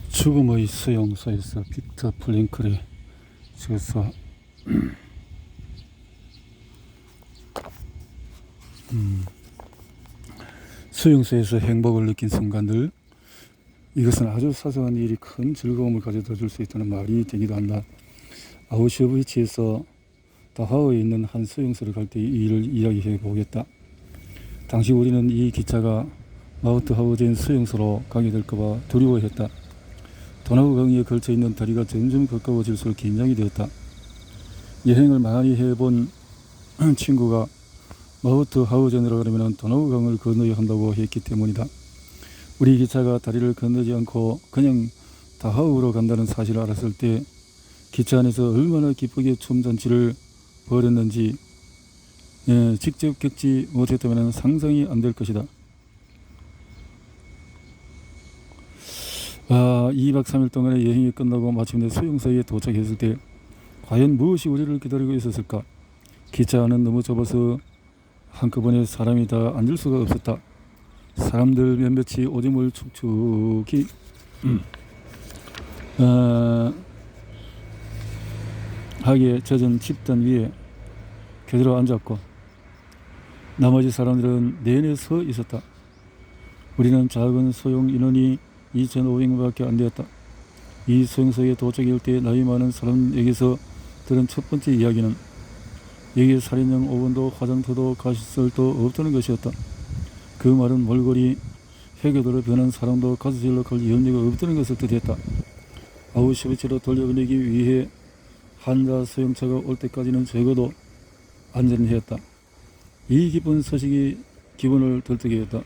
죽음의 수용소에서 빅터 프랭클이 써서 수용소에서 행복을 느낀 순간들, 이것은 아주 사소한 일이 큰 즐거움을 가져다 줄 수 있다는 말이 되기도 한다. 아우슈비츠에서 다하우에 있는 한 수용소를 갈 때 이 일을 이야기해 보겠다. 당시 우리는 이 기차가 마우트하우젠 수용소로 가게 될까봐 두려워했다. 도나우 강에 걸쳐 있는 다리가 점점 가까워질수록 긴장이 되었다. 여행을 많이 해본 친구가 마우트하우젠으로 가려면 도나우 강을 건너야 한다고 했기 때문이다. 우리 기차가 다리를 건너지 않고 그냥 다하우로 간다는 사실을 알았을 때 기차 안에서 얼마나 기쁘게 춤잔치를 벌였는지 직접 겪지 못했다면 상상이 안 될 것이다. 2박 3일 동안의 여행이 끝나고 마침내 수용소에 도착했을 때 과연 무엇이 우리를 기다리고 있었을까? 기차 안은 너무 좁아서 한꺼번에 사람이 다 앉을 수가 없었다. 사람들 몇몇이 오줌을 축축히 하게 젖은 집단 위에 그대로 앉았고 나머지 사람들은 내내 서 있었다. 우리는 작은 소형 인원이 2,500명밖에 안 되었다. 이 수용소에 도착할 때 나이 많은 사람에게서 들은 첫 번째 이야기는 여기에 살인형 오븐도 화장터도 가시설도 없다는 것이었다. 그 말은 몰골이 회교도로 변한 사람도 가스실로 갈 염려가 없다는 것을 뜻했다. 아우슈비츠로 돌려보내기 위해 환자 수용차가 올 때까지는 적어도 안전했다. 이 기쁜 소식이 기분을 들뜨게 했다.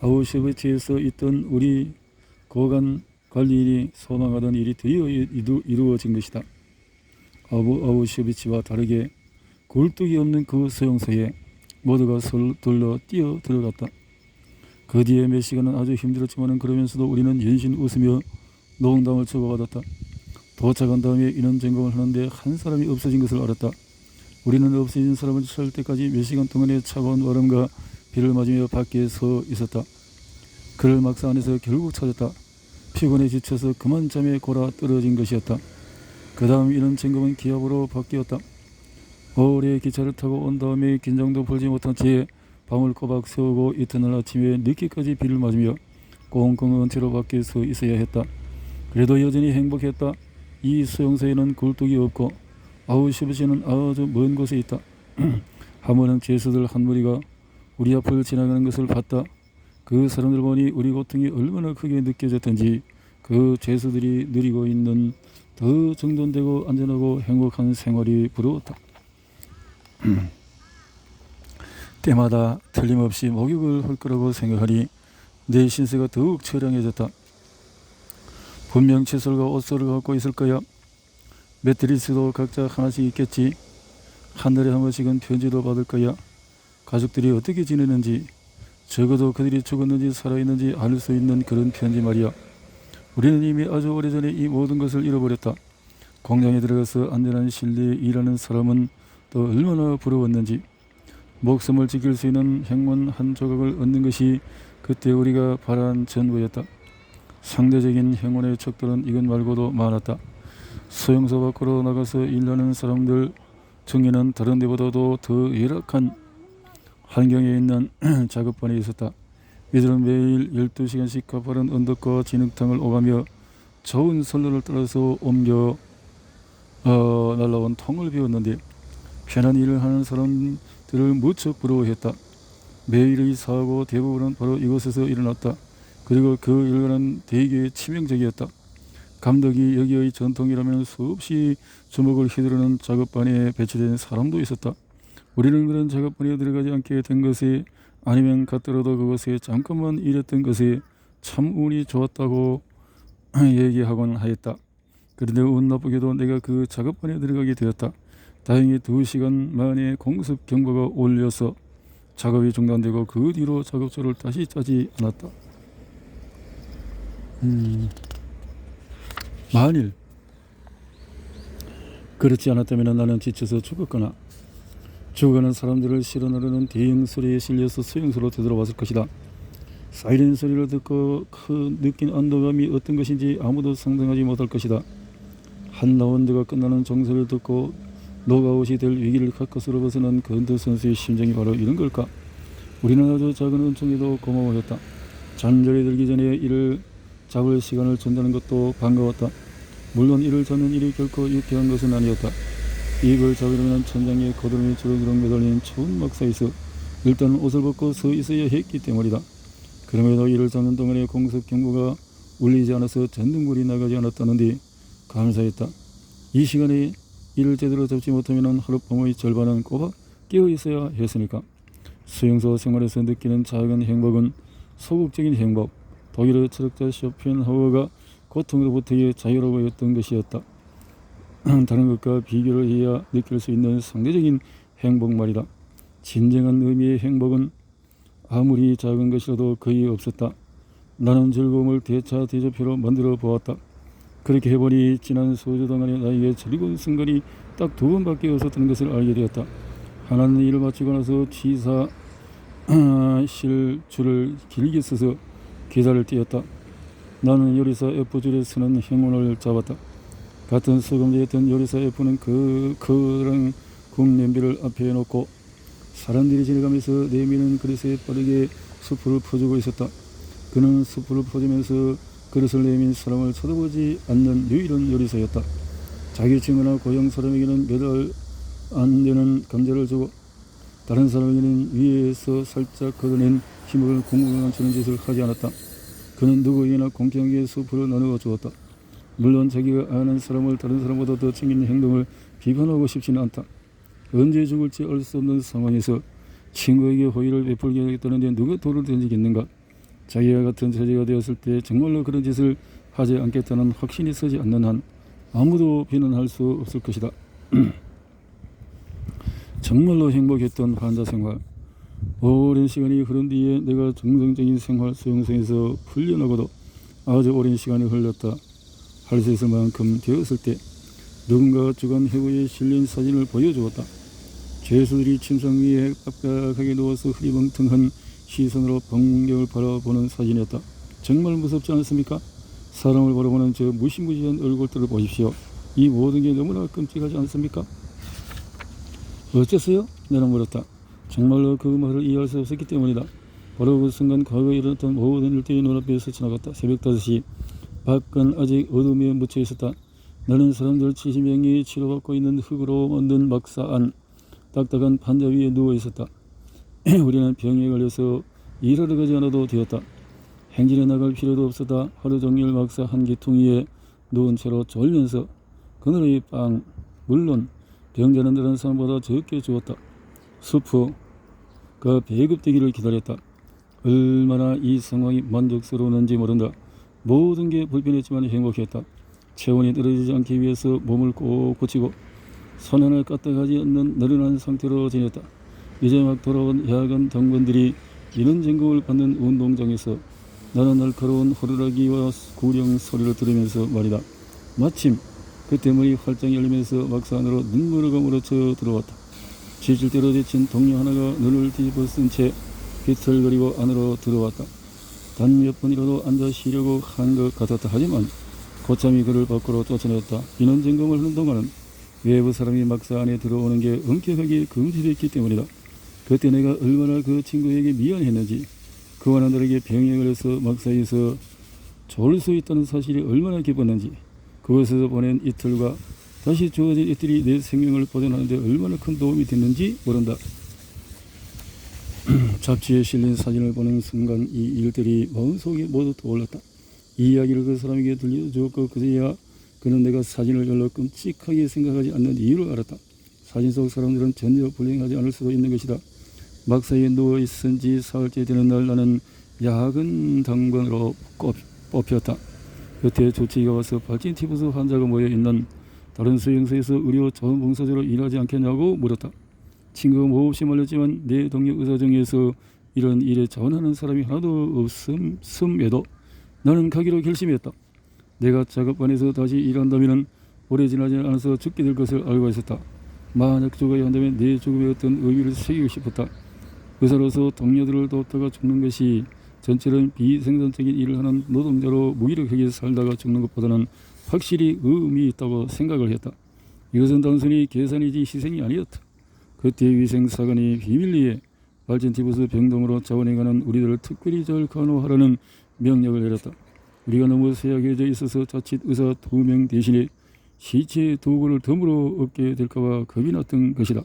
아우슈비츠에서 있던 우리 고관 관리인이 소망하던 일이 드디어 이루어진 것이다. 아우슈비츠와 다르게 굴뚝이 없는 그 수용소에 모두가 서둘러 뛰어 들어갔다. 그 뒤에 몇 시간은 아주 힘들었지만 그러면서도 우리는 연신 웃으며 농담을 주고받았다. 도착한 다음에 인원 점검을 하는데 한 사람이 없어진 것을 알았다. 우리는 없어진 사람을 찾을 때까지 몇 시간 동안의 차가운 바람과 비를 맞으며 밖에 서 있었다. 그를 막상 안에서 결국 찾았다. 피곤에 지쳐서 그만 잠에 골아 떨어진 것이었다. 그 다음 인원 점검은 기합으로 바뀌었다. 오래 기차를 타고 온 다음에 긴장도 풀지 못한 채 밤을 꼬박 새우고 이튿날 아침에 늦게까지 비를 맞으며 꽁꽁 언 채로 밖에 서 있어야 했다. 그래도 여전히 행복했다. 이 수용소에는 굴뚝이 없고 아우슈비츠는 아주 먼 곳에 있다. 하모는 죄수들 한 무리가 우리 앞을 지나가는 것을 봤다. 그 사람들 보니 우리 고통이 얼마나 크게 느껴졌던지 그 죄수들이 누리고 있는 더 정돈되고 안전하고 행복한 생활이 부러웠다. 때마다 틀림없이 목욕을 할 거라고 생각하니 내 신세가 더욱 처량해졌다. 분명 칫솔과 옷소를 갖고 있을 거야. 매트리스도 각자 하나씩 있겠지. 한 달에 한 번씩은 편지도 받을 거야. 가족들이 어떻게 지내는지, 적어도 그들이 죽었는지 살아있는지 알 수 있는 그런 편지 말이야. 우리는 이미 아주 오래전에 이 모든 것을 잃어버렸다. 공장에 들어가서 안전한 실내에 일하는 사람은 또 얼마나 부러웠는지. 목숨을 지킬 수 있는 행운 한 조각을 얻는 것이 그때 우리가 바란 전부였다. 상대적인 행운의 척도는 이것 말고도 많았다. 수용소 밖으로 나가서 일하는 사람들 중에는 다른 데보다도 더 열악한 환경에 있는 작업반에 있었다. 이들은 매일 12시간씩 가파른 언덕과 진흙탕을 오가며 좋은 선로를 따라서 옮겨 날라온 통을 비웠는데 편한 일을 하는 사람들을 무척 부러워했다. 매일의 사고 대부분은 바로 이곳에서 일어났다. 그리고 그 일과는 되게 치명적이었다. 감독이 여기의 전통이라면 수없이 주먹을 휘두르는 작업반에 배치된 사람도 있었다. 우리는 그런 작업반에 들어가지 않게 된 것에 아니면 갔더라도 그것에 잠깐만 일했던 것에 참 운이 좋았다고 얘기하곤 하였다. 그런데 운 나쁘게도 내가 그 작업반에 들어가게 되었다. 다행히 2시간 만에 공습 경보가 울려서 작업이 중단되고 그 뒤로 작업소를 다시 짜지 않았다. 만일 그렇지 않았다면 나는 지쳐서 죽었거나 죽어가는 사람들을 실어 나르는 대형 소리에 실려서 수용소로 되돌아왔을 것이다. 사이렌 소리를 듣고 느낀 안도감이 어떤 것인지 아무도 상상하지 못할 것이다. 한 라운드가 끝나는 정서를 듣고 노가웃이 될 위기를 가까스로 벗어난 건드 선수의 심정이 바로 이런 걸까? 우리는 아주 작은 은총에도 고마워했다. 잠자리 들기 전에 이를 잡을 시간을 준다는 것도 반가웠다. 물론 이를 잡는 일이 결코 유쾌한 것은 아니었다. 이걸 잡으려면 천장에 거드름이 주렁주렁 매달린 추운 막사에서 일단 옷을 벗고 서 있어야 했기 때문이다. 그럼에도 이를 잡는 동안에 공습 경보가 울리지 않아서 전등불이 나가지 않았다는데 감사했다. 이 시간에 이를 제대로 잡지 못하면 하룻밤의 절반은 꼬박 깨어 있어야 했으니까. 수용소 생활에서 느끼는 작은 행복은 소극적인 행복, 독일의 철학자 쇼펜하우어가 고통으로부터의 자유라고 했던 것이었다. 다른 것과 비교를 해야 느낄 수 있는 상대적인 행복 말이다. 진정한 의미의 행복은 아무리 작은 것이라도 거의 없었다. 나는 즐거움을 대차 대조표로 만들어 보았다. 그렇게 해보니 지난 수주 동안에 나에게 즐거운 순간이 딱 2번밖에 없었다는 것을 알게 되었다. 하나는 일을 마치고 나서 취사실 줄을 길게 서서 계단을 뛰었다. 나는 요리사 F줄에 서는 행운을 잡았다. 같은 수감자였던 요리사 F는 그런 국냄비를 앞에 놓고 사람들이 지나가면서 내미는 그릇에 빠르게 수프를 퍼주고 있었다. 그는 수프를 퍼주면서 그릇을 내민 사람을 쳐다보지 않는 유일한 요리사였다. 자기 친구나 고향 사람에게는 몇 알 안 되는 감자를 주고 다른 사람에게는 위에서 살짝 걷어낸 힘을 궁금해 주는 짓을 하지 않았다. 그는 누구에게나 공평하게 수프를 나누어 주었다. 물론 자기가 아는 사람을 다른 사람보다 더 챙기는 행동을 비판하고 싶지는 않다. 언제 죽을지 알 수 없는 상황에서 친구에게 호의를 베풀게 하겠다는데 누가 돌을 던지겠는가? 자기와 같은 처지가 되었을 때 정말로 그런 짓을 하지 않겠다는 확신이 서지 않는 한 아무도 비난할 수 없을 것이다. 정말로 행복했던 환자 생활. 오랜 시간이 흐른 뒤에 내가 정상적인 생활 수용소에서 풀려나고도 아주 오랜 시간이 흘렀다 할 수 있을 만큼 되었을 때 누군가 주간 해고에 실린 사진을 보여주었다. 죄수들이 침상 위에 깝깝하게 누워서 흐리멍텅한 시선으로 방문객을 바라보는 사진이었다. 정말 무섭지 않습니까? 사람을 바라보는 저 무시무시한 얼굴들을 보십시오. 이 모든 게 너무나 끔찍하지 않습니까? 어째서요? 나는 물었다. 정말로 그 말을 이해할 수 없었기 때문이다. 바로 그 순간 과거에 일어났던 모든 일들이 눈앞에서 지나갔다. 새벽 5시 밖은 아직 어둠에 묻혀 있었다. 나는 사람들 70명이 치료받고 있는 흙으로 만든 막사 안 딱딱한 판자 위에 누워 있었다. 우리는 병에 걸려서 일하러 가지 않아도 되었다. 행진에 나갈 필요도 없었다. 하루 종일 막사 한 기퉁이에 누운 채로 졸면서 그늘의 빵, 물론 병자는 다른 사람보다 적게 주었다. 수프가 배급되기를 기다렸다. 얼마나 이 상황이 만족스러웠는지 모른다. 모든 게 불편했지만 행복했다. 체온이 떨어지지 않기 위해서 몸을 꼭 고치고 손 하나 까딱하지 않는 느른한 상태로 지냈다. 이제 막 돌아온 야간 당번들이 이런 진급을 받는 운동장에서 나는 날카로운 호루라기와 구령 소리를 들으면서 말이다. 마침 그때 문이 활짝 열리면서 막사 안으로 눈물을 몰아쳐 들어왔다. 지질대로 데친 동료 하나가 눈을 뒤집어 쓴 채 비틀거리고 안으로 들어왔다. 단 몇 번이라도 앉아 쉬려고 한 것 같았다. 하지만 고참이 그를 밖으로 쫓아냈다. 인원 점검을 하는 동안은 외부 사람이 막사 안에 들어오는 게 엄격하게 금지됐기 때문이다. 그때 내가 얼마나 그 친구에게 미안했는지, 그와 나들에게 병에 걸려서 막사에서 졸 수 있다는 사실이 얼마나 기뻤는지, 그곳에서 보낸 이틀과 다시 주어진 이틀이 내 생명을 보존하는 데 얼마나 큰 도움이 됐는지 모른다. 잡지에 실린 사진을 보는 순간 이 일들이 마음속에 모두 떠올랐다. 이 이야기를 그 사람에게 들려주었고 그제야 그는 내가 사진을 별로 끔찍하게 생각하지 않는 이유를 알았다. 사진 속 사람들은 전혀 불행하지 않을 수도 있는 것이다. 막사에 누워있은 지 사흘째 되는 날 나는 야근 당번으로 뽑혔다. 그때 조치가 와서 발진 티푸스 환자가 모여있는 다른 수용소에서 의료 자원봉사자로 일하지 않겠냐고 물었다. 친구가 몹시 말렸지만 내 동료 의사 중에서 이런 일에 자원하는 사람이 하나도 없음에도 나는 가기로 결심했다. 내가 작업반에서 다시 일한다면 오래 지나지 않아서 죽게 될 것을 알고 있었다. 만약 죽어야 한다면 내 죽음에 어떤 의미를 새기고 싶었다. 의사로서 동료들을 돕다가 죽는 것이 전체는 비생산적인 일을 하는 노동자로 무기력하게 살다가 죽는 것보다는 확실히 의미 있다고 생각을 했다. 이것은 단순히 계산이지 희생이 아니었다. 그때 위생사관이 비밀리에 발전티푸스 병동으로 자원해가는 우리들을 특별히 잘 간호하라는 명령을 내렸다. 우리가 너무 쇠약해져 있어서 자칫 의사 2명 대신에 시체 2구를 덤으로 얻게 될까봐 겁이 났던 것이다.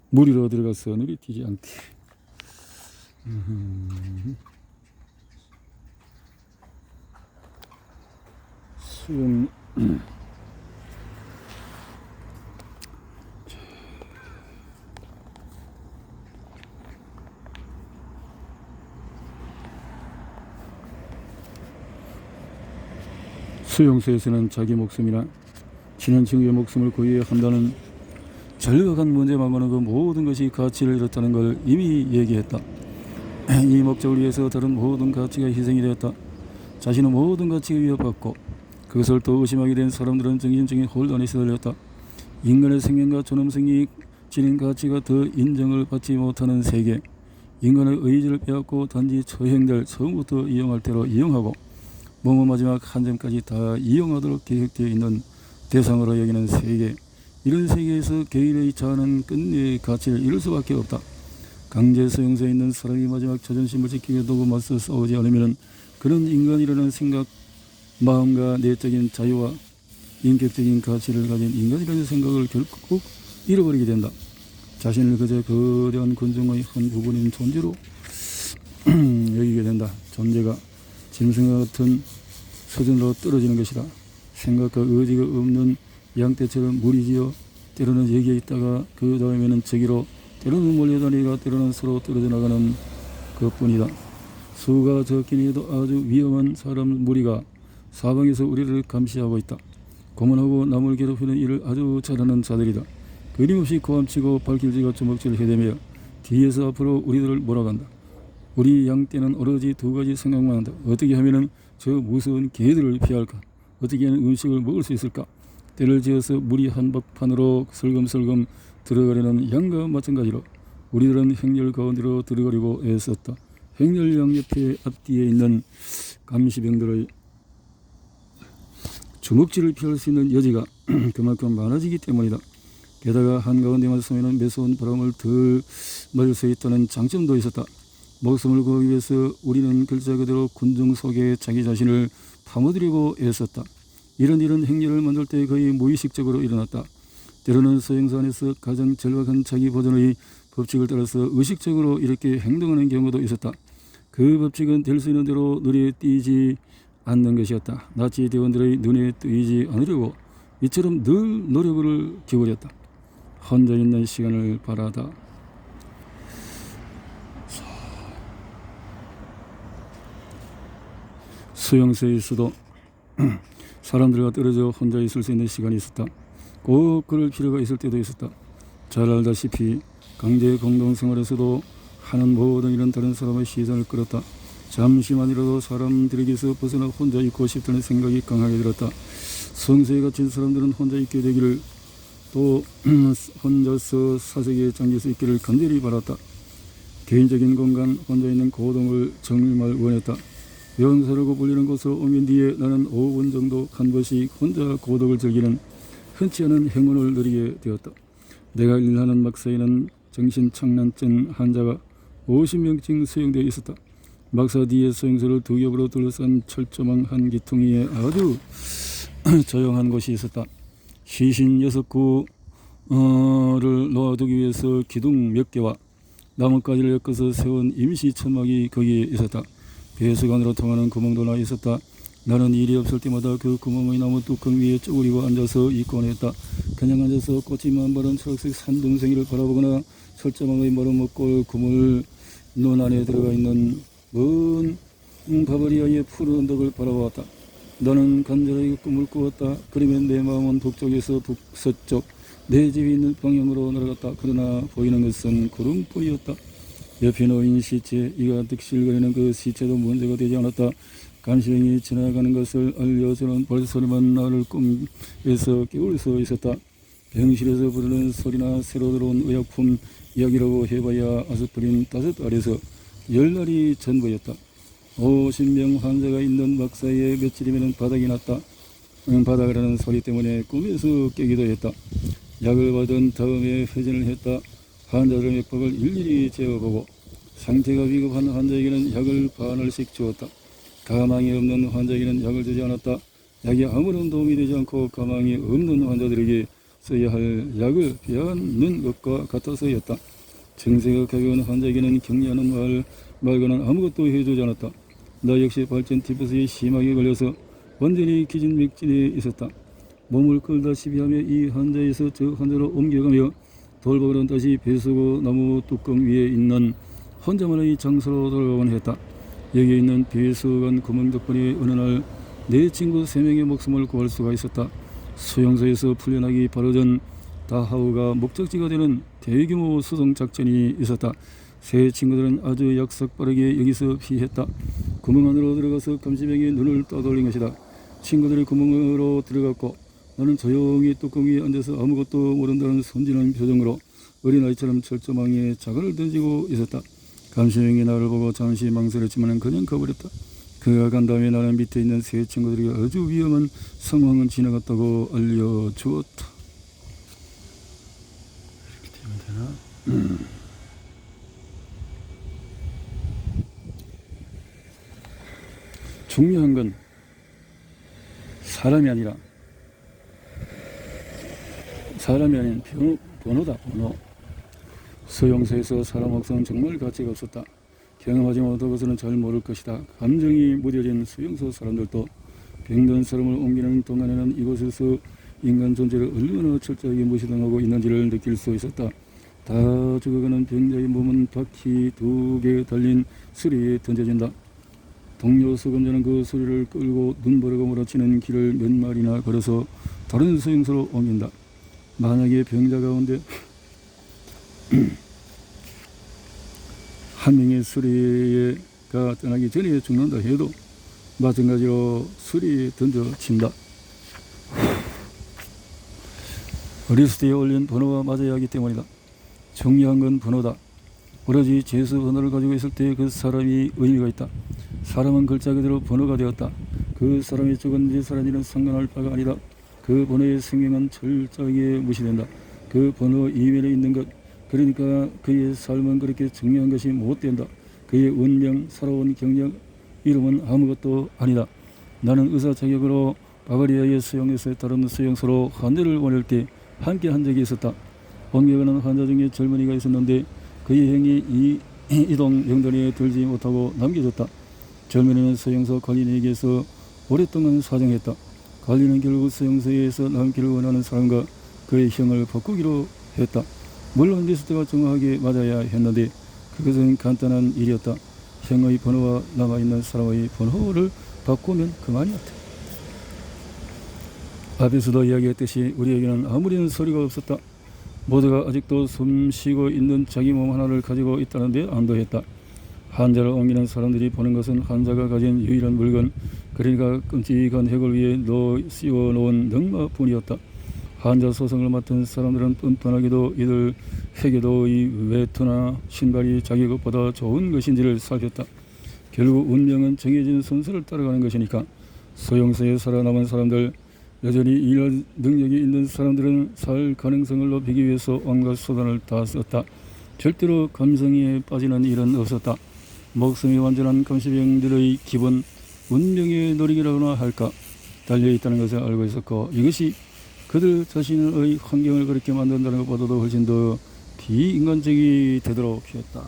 무리로 들어가서 눈이 띄지 않게. 수영 수용소에서는 자기 목숨이나 친한 친구의 목숨을 구해야 한다는 절박한 문제만으로는 그 모든 것이 가치를 잃었다는 걸 이미 얘기했다. 이 목적을 위해서 다른 모든 가치가 희생이 되었다. 자신의 모든 가치가 위협받고 그것을 또 의심하게 된 사람들은 정신적인 혼란에 시달렸다. 인간의 생명과 존엄성이 지닌 가치가 더 인정을 받지 못하는 세계, 인간의 의지를 빼앗고 단지 처형될 처음부터 이용할 대로 이용하고 몸의 마지막 한 점까지 다 이용하도록 계획되어 있는 대상으로 여기는 세계, 이런 세계에서 개인의 자아는 끝내 가치를 잃을 수밖에 없다. 강제 수용소에 있는 사람이 마지막 자존심을 지키게 두고 맞서 싸우지 않으면 그런 인간이라는 생각, 마음과 내적인 자유와 인격적인 가치를 가진 인간이라는 생각을 결국 잃어버리게 된다. 자신을 그저 거대한 군중의 한 부분인 존재로 여기게 된다. 존재가 짐승과 같은 수준으로 떨어지는 것이다. 생각과 의지가 없는 양떼처럼 무리지어 때로는 여기에 있다가 그 다음에는 저기로, 때로는 몰려다니가 때로는 서로 떨어져 나가는 것뿐이다. 수가 적긴 해도 아주 위험한 사람 무리가 사방에서 우리를 감시하고 있다. 고문하고 남을 괴롭히는 일을 아주 잘하는 자들이다. 끊임없이 고함치고 발길질과 주먹질을 해대며 뒤에서 앞으로 우리들을 몰아간다. 우리 양떼는 오로지 2가지 생각만 한다. 어떻게 하면 저 무서운 개들을 피할까? 어떻게 하면 음식을 먹을 수 있을까? 때를 지어서 무리 한복판으로 슬금슬금 들어가려는 양과 마찬가지로 우리들은 행렬 가운데로 들어가려고 애썼다. 행렬 양옆에 앞뒤에 있는 감시병들의 주먹질을 피할 수 있는 여지가 그만큼 많아지기 때문이다. 게다가 한가운데만 서면 매서운 바람을 덜 맞을 수 있다는 장점도 있었다. 목숨을 구하기 위해서 우리는 글자 그대로 군중 속에 자기 자신을 파묻으려고 애썼다. 이런 행렬을 만들 때 거의 무의식적으로 일어났다. 때로는 수용소 안에서 가장 절박한 자기 보존의 법칙을 따라서 의식적으로 이렇게 행동하는 경우도 있었다. 그 법칙은 될 수 있는 대로 눈에 띄지 않는 것이었다. 나치 대원들의 눈에 띄지 않으려고 이처럼 늘 노력을 기울였다. 혼자 있는 시간을 바라다. 수용소에서도 사람들과 떨어져 혼자 있을 수 있는 시간이 있었다. 꼭 그럴 필요가 있을 때도 있었다. 잘 알다시피 강제 공동생활에서도 하는 모든 일은 다른 사람의 시선을 끌었다. 잠시만이라도 사람들에게서 벗어나 혼자 있고 싶다는 생각이 강하게 들었다. 성소에 갇힌 사람들은 혼자 있게 되기를, 또 혼자서 사색에 잠길 수 있기를 간절히 바랐다. 개인적인 공간, 혼자 있는 고동을 정말 원했다. 연사라고 불리는 곳으로 옮긴 뒤에 나는 5분 정도 한 번씩 혼자 고독을 즐기는 흔치 않은 행운을 누리게 되었다. 내가 일하는 막사에는 정신착란증 환자가 50명쯤 수용되어 있었다. 막사 뒤에 수용소를 2겹으로 둘러싼 철조망 한 기퉁이에 아주 조용한 곳이 있었다. 시신 6구를 놓아두기 위해서 기둥 몇 개와 나뭇가지를 엮어서 세운 임시 천막이 거기에 있었다. 배수관으로 통하는 구멍도 나 있었다. 나는 일이 없을 때마다 그 구멍의 나무 뚜껑 위에 쪼그리고 앉아서 있곤 했다. 그냥 앉아서 꽃이 만발한 초록색 산둥생이를 바라보거나 철조망의 머름먹골 구멍을 눈 안에 들어가 있는 먼 바바리아의 푸른 언덕을 바라보았다. 나는 간절하게 꿈을 꾸었다. 그러면 내 마음은 북쪽에서 북서쪽 내 집이 있는 방향으로 날아갔다. 그러나 보이는 것은 구름뿐이었다. 옆에 놓인 시체, 이가 득실거리는 그 시체도 문제가 되지 않았다. 간시병이 지나가는 것을 알려주는 벌소리만 나를 꿈에서 깨울 수 있었다. 병실에서 부르는 소리나 새로 들어온 의약품 이야기라고 해봐야 아스피린 5알에서 10알이 전부였다. 50명 환자가 있는 막사에 며칠이면 바닥이 났다. 바닥이라는 소리 때문에 꿈에서 깨기도 했다. 약을 받은 다음에 회전을 했다. 환자들 맥박을 일일이 재어보고 상태가 위급한 환자에게는 약을 반알씩 주었다. 가망이 없는 환자에게는 약을 주지 않았다. 약이 아무런 도움이 되지 않고 가망이 없는 환자들에게 써야 할 약을 빼앗는 것과 같아서였다. 증세가 가벼운 환자에게는 격리하는 말고는 아무것도 해주지 않았다. 나 역시 발전 티푸스에 심하게 걸려서 완전히 기진맥진에 있었다. 몸을 끌다시피 하며 이 환자에서 저 환자로 옮겨가며 돌보고는 다시 배수구 나무 뚜껑 위에 있는 혼자만의 장소로 돌아가곤 했다. 여기에 있는 배수관 구멍 덕분에 어느 날 내 친구 3명의 목숨을 구할 수가 있었다. 수용소에서 풀려나기 바로 전 다하우가 목적지가 되는 대규모 수송 작전이 있었다. 세 친구들은 아주 약삭빠르게 여기서 피했다. 구멍 안으로 들어가서 감시병이 눈을 떠돌린 것이다. 친구들이 구멍으로 들어갔고 나는 조용히 뚜껑 위에 앉아서 아무것도 모른다는 순진한 표정으로 어린아이처럼 철조망에 자갈을 던지고 있었다. 감시병이 나를 보고 잠시 망설였지만 그냥 가버렸다. 그가 간 다음에 나는 밑에 있는 세 친구들이 아주 위험한 상황은 지나갔다고 알려주었다. 이렇게 되면 되나? 중요한 건 사람이 아니라 사람이 아닌 번호다. 번호. 수용소에서 사람 혹사는 정말 가치가 없었다. 경험하지 못한 것은 잘 모를 것이다. 감정이 무뎌진 수용소 사람들도 병든 사람을 옮기는 동안에는 이곳에서 인간 존재를 얼마나 철저하게 무시당하고 있는지를 느낄 수 있었다. 다 죽어가는 병자의 몸은 바퀴 2개 달린 수리에 던져진다. 동료 수감자는 그 수리를 끌고 눈보라가 몰아치는 길을 몇 마리나 걸어서 다른 수용소로 옮긴다. 만약에 병자 가운데 한 명의 수리가 떠나기 전에 죽는다 해도 마찬가지로 수리에 던져친다. 리스트에 올린 번호가 맞아야 하기 때문이다. 중요한 건 번호다. 오로지 재수 번호를 가지고 있을 때 그 사람이 의미가 있다. 사람은 글자 그대로 번호가 되었다. 그 사람이 죽었는지 살았는지는 상관할 바가 아니다. 그 번호의 생명은 철저하게 무시된다. 그 번호 이면에 있는 것, 그러니까 그의 삶은 그렇게 중요한 것이 못된다. 그의 운명, 살아온 경력, 이름은 아무것도 아니다. 나는 의사 자격으로 바바리아의 수용소에 다른 수용소로 환자를 보낼 때 함께 한 적이 있었다. 옮겨가는 환자 중에 젊은이가 있었는데 그의 행이 이동 병동에 들지 못하고 남겨졌다. 젊은이는 수용소 관리인에게서 오랫동안 사정했다. 관리는 결국 수용소에서 남기를 원하는 사람과 그의 형을 바꾸기로 했다. 물론 리스트가 정확하게 맞아야 했는데 그것은 간단한 일이었다. 형의 번호와 남아있는 사람의 번호를 바꾸면 그만이었다. 앞에서도 이야기했듯이 우리에게는 아무런 소리가 없었다. 모두가 아직도 숨쉬고 있는 자기 몸 하나를 가지고 있다는 데 안도했다. 환자를 옮기는 사람들이 보는 것은 환자가 가진 유일한 물건, 그러니까 끔찍한 핵을 위해 씌워놓은 넉마뿐이었다. 환자 소송을 맡은 사람들은 뻔뻔하게도 이들 핵에도 이 외투나 신발이 자기 것보다 좋은 것인지를 살폈다. 결국 운명은 정해진 순서를 따라가는 것이니까 수용소에 살아남은 사람들, 여전히 일할 능력이 있는 사람들은 살 가능성을 높이기 위해서 온갖 수단을 다 썼다. 절대로 감성에 빠지는 일은 없었다. 목숨이 완전한 감시병들의 기본 운명의 노력이라고나 할까 달려있다는 것을 알고 있었고, 이것이 그들 자신의 환경을 그렇게 만든다는 것보다도 훨씬 더 비인간적이 되도록 했다.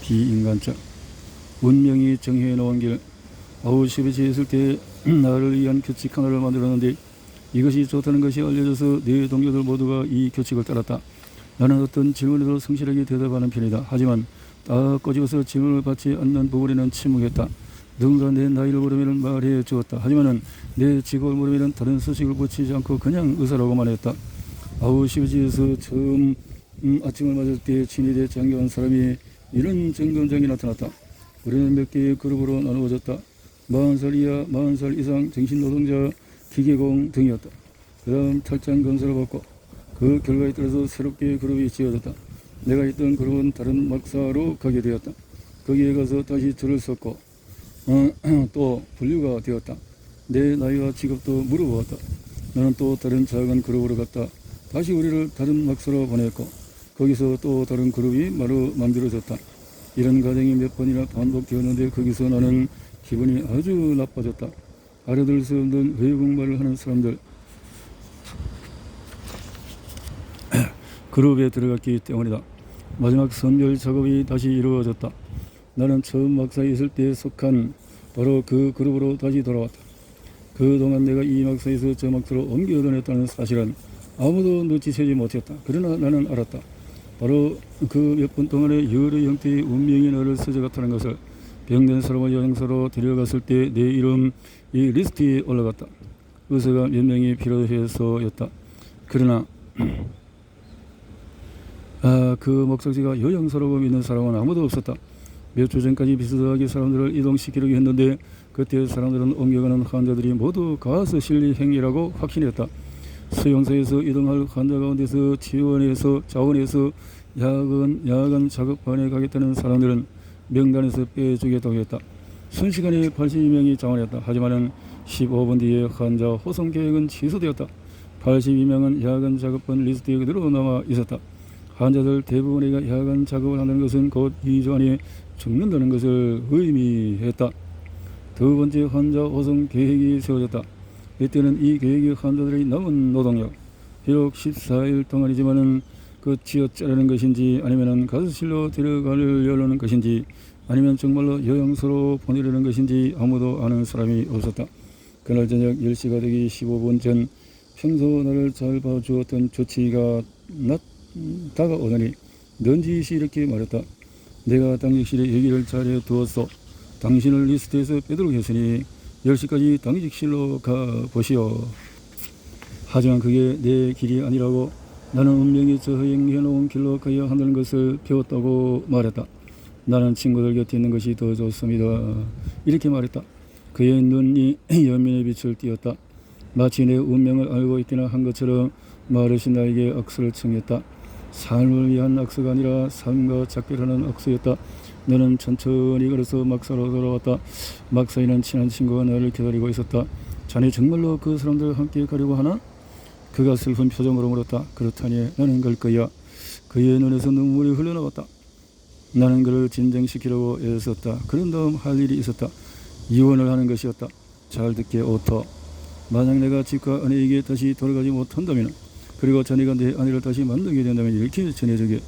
비인간적. 운명이 정해 놓은 길. 아우슈비츠에 있을 때 나를 위한 규칙 하나를 만들었는데 이것이 좋다는 것이 알려져서 내 동료들 모두가 이 규칙을 따랐다. 나는 어떤 질문에도 성실하게 대답하는 편이다. 하지만 딱 꼬집어서 질문을 받지 않는 부분에는 침묵했다. 누군가 내 나이를 물으면 말해 주었다. 하지만 내 직업을 물으면 다른 소식을 붙이지 않고 그냥 의사라고만 했다. 아우슈비츠에서 처음 아침을 맞을 때 친위대 장교한 사람이 이런 점검장이 나타났다. 우리는 몇 개의 그룹으로 나누어졌다. 40살 이하, 40살 이상 정신노동자, 기계공 등이었다. 그 다음 탈장 검사를 받고 그 결과에 따라서 새롭게 그룹이 지어졌다. 내가 있던 그룹은 다른 막사로 가게 되었다. 거기에 가서 다시 줄을 섰고 또 분류가 되었다. 내 나이와 직업도 물어보았다. 나는 또 다른 작은 그룹으로 갔다. 다시 우리를 다른 막사로 보냈고 거기서 또 다른 그룹이 만들어졌다. 이런 과정이 몇 번이나 반복되었는데 거기서 나는 기분이 아주 나빠졌다. 알아들 수 없는 외국말을 하는 사람들 그룹에 들어갔기 때문이다. 마지막 선별 작업이 다시 이루어졌다. 나는 처음 막사에 있을 때 속한 바로 그 그룹으로 다시 돌아왔다. 그동안 내가 이 막사에서 저 막사로 옮겨 다녔다는 사실은 아무도 눈치채지 못했다. 그러나 나는 알았다. 바로 그 몇 분 동안에 여러 형태의 운명이 나를 스쳐갔다는 것을. 병든 사람을 여행사로 데려갔을 때 내 이름 이 리스트에 올라갔다. 의사가 몇 명이 필요해서였다. 그러나 그 목적지가 요양소라고 믿는 사람은 아무도 없었다. 몇 주 전까지 비슷하게 사람들을 이동시키려고 했는데 그때 사람들은 옮겨가는 환자들이 모두 가스 실리 행위라고 확신했다. 수용소에서 이동할 환자 가운데서 자원에서 야간 작업반에 가겠다는 사람들은 명단에서 빼주겠다고 했다. 순식간에 82명이 자원했다. 하지만 15분 뒤에 환자 호송 계획은 취소되었다. 82명은 야간 작업반 리스트에 그대로 남아 있었다. 환자들 대부분이 야간 작업을 하는 것은 곧 2주 안에 죽는다는 것을 의미했다. 두 번째 환자 호송 계획이 세워졌다. 이때는 이 계획이 환자들의 남은 노동력, 비록 14일 동안이지만은 그 쥐어짜르는 것인지 아니면 가스실로 데려가려는 것인지 아니면 정말로 요양소로 보내려는 것인지 아무도 아는 사람이 없었다. 그날 저녁 10시가 되기 15분 전 평소 나를 잘 봐주었던 조치가 다가오더니 넌지시 이렇게 말했다. 내가 당직실에 얘기를 잘해 두었소. 당신을 리스트에서 빼도록 했으니 10시까지 당직실로 가보시오. 하지만 그게 내 길이 아니라고 나는 운명이 저행해놓은 길로 가야 한다는 것을 배웠다고 말했다. 나는 친구들 곁에 있는 것이 더 좋습니다. 이렇게 말했다. 그의 눈이 연민의 빛을 띄었다. 마치 내 운명을 알고 있기나 한 것처럼 마르신 나에게 악수를 청했다. 삶을 위한 악수가 아니라 삶과 작별하는 악수였다. 나는 천천히 걸어서 막사로 돌아왔다. 막사에는 친한 친구가 나를 기다리고 있었다. 자네 정말로 그 사람들 함께 가려고 하나? 그가 슬픈 표정으로 물었다. 그렇다니 나는 갈 거야. 그의 눈에서 눈물이 흘러나왔다. 나는 그를 진정시키려고 애썼다. 그런 다음 할 일이 있었다. 이혼을 하는 것이었다. 잘 듣게 오토. 만약 내가 집과 아내에게 다시 돌아가지 못한다면 그리고 자네가 내 아내를 다시 만나게 된다면 이렇게 전해주게.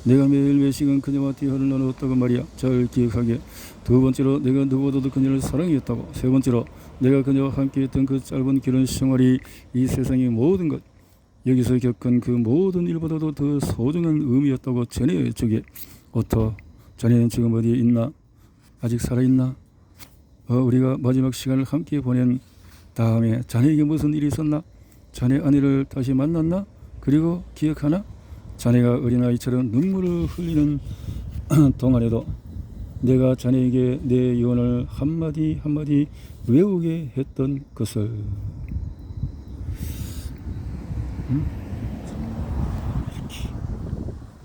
내가 매일 몇 시간 그녀와 대화를 나누었다고 말이야. 잘 기억하게. 두 번째로 내가 누구보다도 그녀를 사랑했다고. 세 번째로 내가 그녀와 함께했던 그 짧은 결혼 생활이 이 세상의 모든 것, 여기서 겪은 그 모든 일보다도 더 소중한 의미였다고 전해주게. 오토, 자네는 지금 어디에 있나? 아직 살아있나? 우리가 마지막 시간을 함께 보낸 다음에 자네에게 무슨 일이 있었나? 자네 아내를 다시 만났나? 그리고 기억하나? 자네가 어린아이처럼 눈물을 흘리는 동안에도 내가 자네에게 내 유언을 한마디 한마디 외우게 했던 것을.